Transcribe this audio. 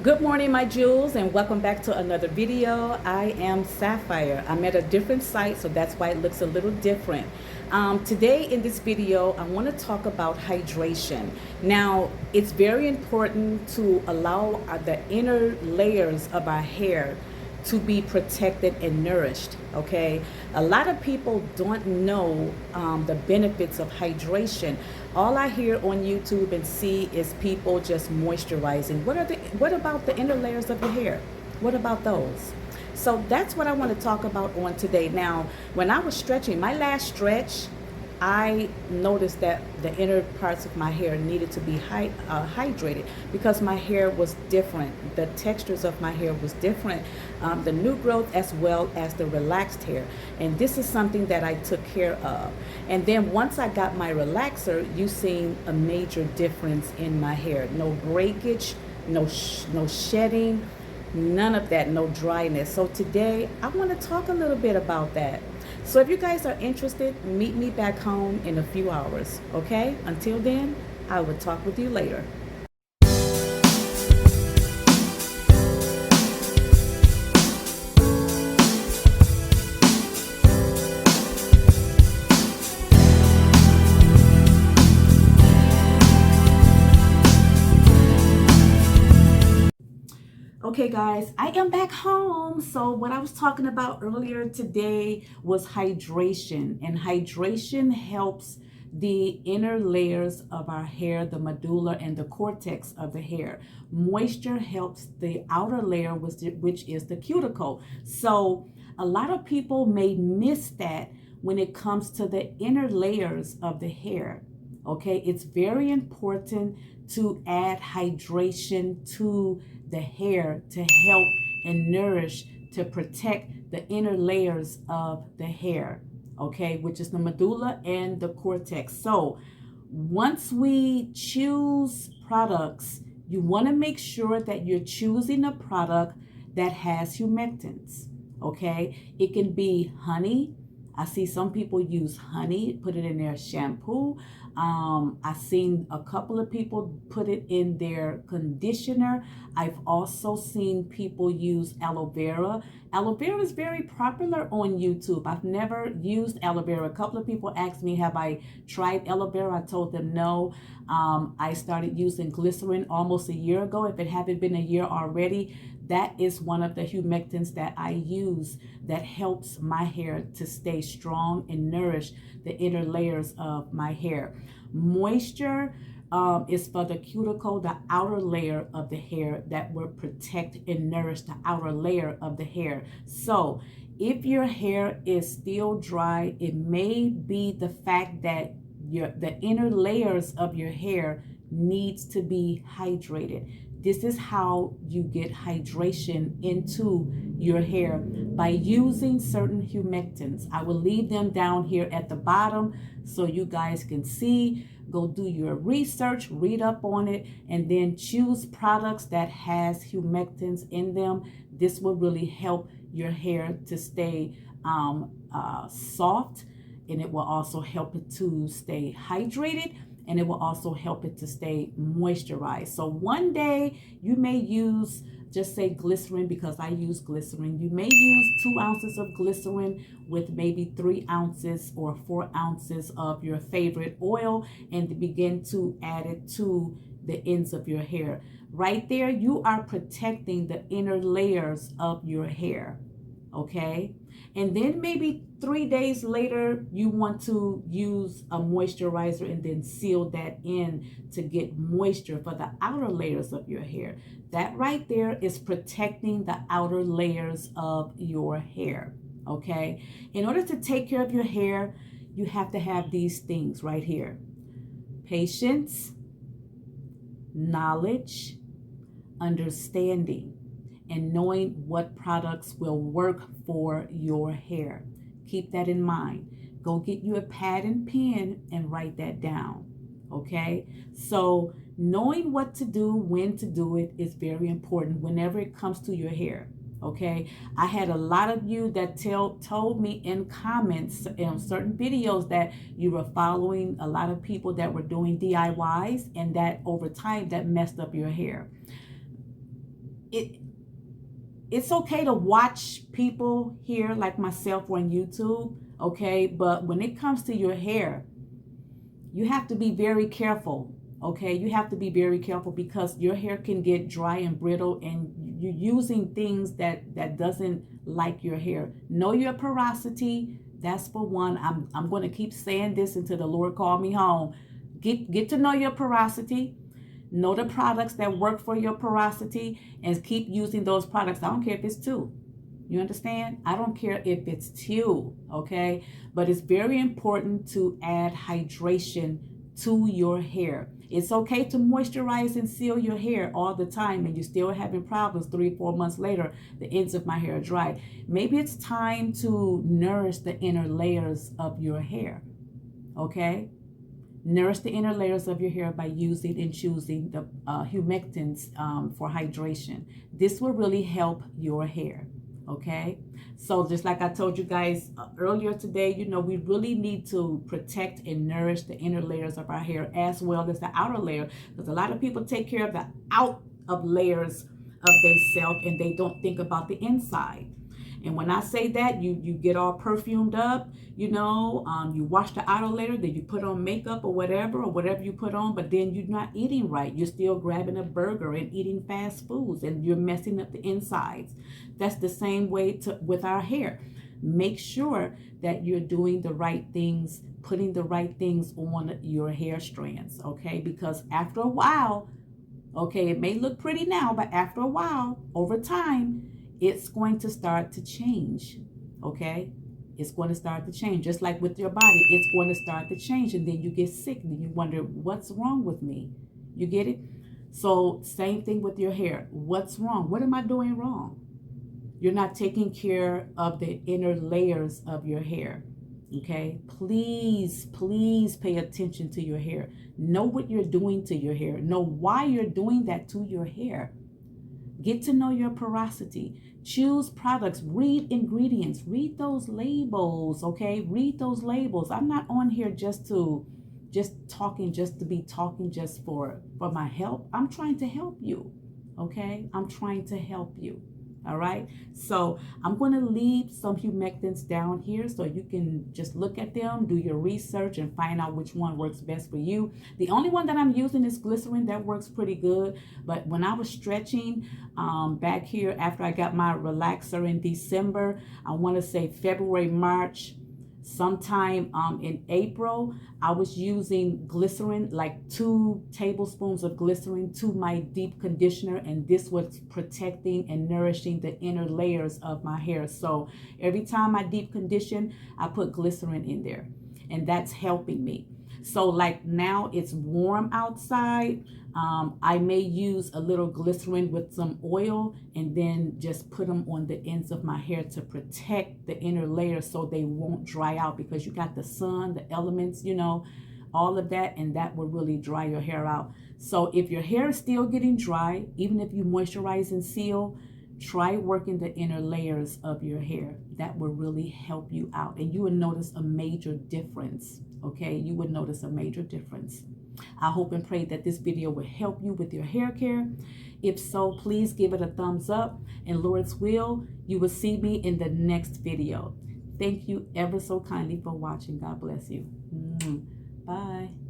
Good morning, my jewels, and welcome back to another video. I am Sapphire. I'm at a different site, so that's why it looks a little different. Today in this video, I want to talk about hydration. Now, it's very important to allow the inner layers of our hair to be protected and nourished. Okay, a lot of people don't know the benefits of hydration. All I hear on YouTube and see is people just moisturizing. What about the inner layers of your hair? What about those? So that's what I want to talk about on today. Now, when I was stretching, my last stretch, I noticed that the inner parts of my hair needed to be hydrated because my hair was different. The textures of my hair was different, the new growth as well as the relaxed hair. And this is something that I took care of. And then once I got my relaxer, you seen a major difference in my hair. No breakage, no shedding, none of that, no dryness. So today I want to talk a little bit about that. So if you guys are interested, meet me back home in a few hours, okay? Until then, I will talk with you later. Okay guys, I am back home. So what I was talking about earlier today was hydration, and hydration helps the inner layers of our hair, the medulla and the cortex of the hair. Moisture helps the outer layer, which is the cuticle. So a lot of people may miss that when it comes to the inner layers of the hair. Okay, it's very important to add hydration to the hair to help and nourish, to protect the inner layers of the hair, okay, which is the medulla and the cortex. So once we choose products, you want to make sure that you're choosing a product that has humectants, okay? It can be honey. I see some people use honey, put it in their shampoo. I've seen a couple of people put it in their conditioner. I've also seen people use aloe vera. Aloe vera is very popular on YouTube. I've never used aloe vera. A couple of people asked me, have I tried aloe vera? I told them no. I started using glycerin almost a year ago. If it haven't been a year already, that is one of the humectants that I use that helps my hair to stay strong and nourish the inner layers of my hair. Moisture is for the cuticle, the outer layer of the hair that will protect and nourish the outer layer of the hair. So if your hair is still dry, it may be the fact that the inner layers of your hair needs to be hydrated. This is how you get hydration into your hair by using certain humectants. I will leave them down here at the bottom so you guys can see. Go do your research, read up on it, and then choose products that has humectants in them. This will really help your hair to stay soft, and it will also help it to stay hydrated, and it will also help it to stay moisturized. So one day you may use, just say glycerin, because I use glycerin. You may use 2 ounces of glycerin with maybe 3 ounces or 4 ounces of your favorite oil, and begin to add it to the ends of your hair. Right there, you are protecting the inner layers of your hair, okay? And then maybe 3 days later, you want to use a moisturizer and then seal that in to get moisture for the outer layers of your hair. That right there is protecting the outer layers of your hair, okay? In order to take care of your hair, you have to have these things right here: patience, knowledge, understanding, and knowing what products will work for your hair. Keep that in mind. Go get you a pad and pen and write that down, okay? So knowing what to do, when to do it is very important whenever it comes to your hair, okay? I had a lot of you that told me in comments in certain videos that you were following a lot of people that were doing DIYs, and that over time that messed up your hair. it's okay to watch people here like myself on YouTube, okay? But when it comes to your hair, you have to be very careful, okay? You have to be very careful because your hair can get dry and brittle, and you're using things that doesn't like your hair. Know your porosity. That's for one. I'm going to keep saying this until the Lord call me home. Get to know your porosity. Know the products that work for your porosity and keep using those products. I don't care if it's two. You understand? I don't care if it's two, okay? But it's very important to add hydration to your hair. It's okay to moisturize and seal your hair all the time and you're still having problems 3-4 months later, the ends of my hair are dry. Maybe it's time to nourish the inner layers of your hair, okay? Nourish the inner layers of your hair by using and choosing the humectants for hydration. This will really help your hair, okay? So just like I told you guys earlier today, you know, we really need to protect and nourish the inner layers of our hair as well as the outer layer, because a lot of people take care of the out of layers of themselves and they don't think about the inside. And when I say that, you get all perfumed up, you know, you wash the outer layer, then you put on makeup or whatever you put on, but then you're not eating right. You're still grabbing a burger and eating fast foods and you're messing up the insides. That's the same way with our hair. Make sure that you're doing the right things, putting the right things on your hair strands, okay? Because after a while, okay, it may look pretty now, but after a while, over time, it's going to start to change, okay? It's going to start to change. Just like with your body, it's going to start to change, and then you get sick and you wonder, what's wrong with me? You get it? So same thing with your hair. What's wrong? What am I doing wrong? You're not taking care of the inner layers of your hair, okay? Please, please pay attention to your hair. Know what you're doing to your hair. Know why you're doing that to your hair. Get to know your porosity. Choose products. Read ingredients. Read those labels, okay? Read those labels. I'm not on here just to be talking just for my help. I'm trying to help you, okay? I'm trying to help you. All right, so I'm going to leave some humectants down here so you can just look at them, do your research, and find out which one works best for you. The only one that I'm using is glycerin. That works pretty good. But when I was stretching back here after I got my relaxer in December, I want to say February, March, sometime in April, I was using glycerin, like 2 tablespoons of glycerin to my deep conditioner, and this was protecting and nourishing the inner layers of my hair. So every time I deep condition, I put glycerin in there, and that's helping me. So like now it's warm outside, I may use a little glycerin with some oil and then just put them on the ends of my hair to protect the inner layer so they won't dry out, because you got the sun, the elements, you know, all of that, and that will really dry your hair out. So if your hair is still getting dry, even if you moisturize and seal, try working the inner layers of your hair. That will really help you out, and you will notice a major difference, okay? You would notice a major difference. I hope and pray that this video will help you with your hair care. If so, please give it a thumbs up, and Lord's will, you will see me in the next video. Thank you ever so kindly for watching. God bless you. Bye.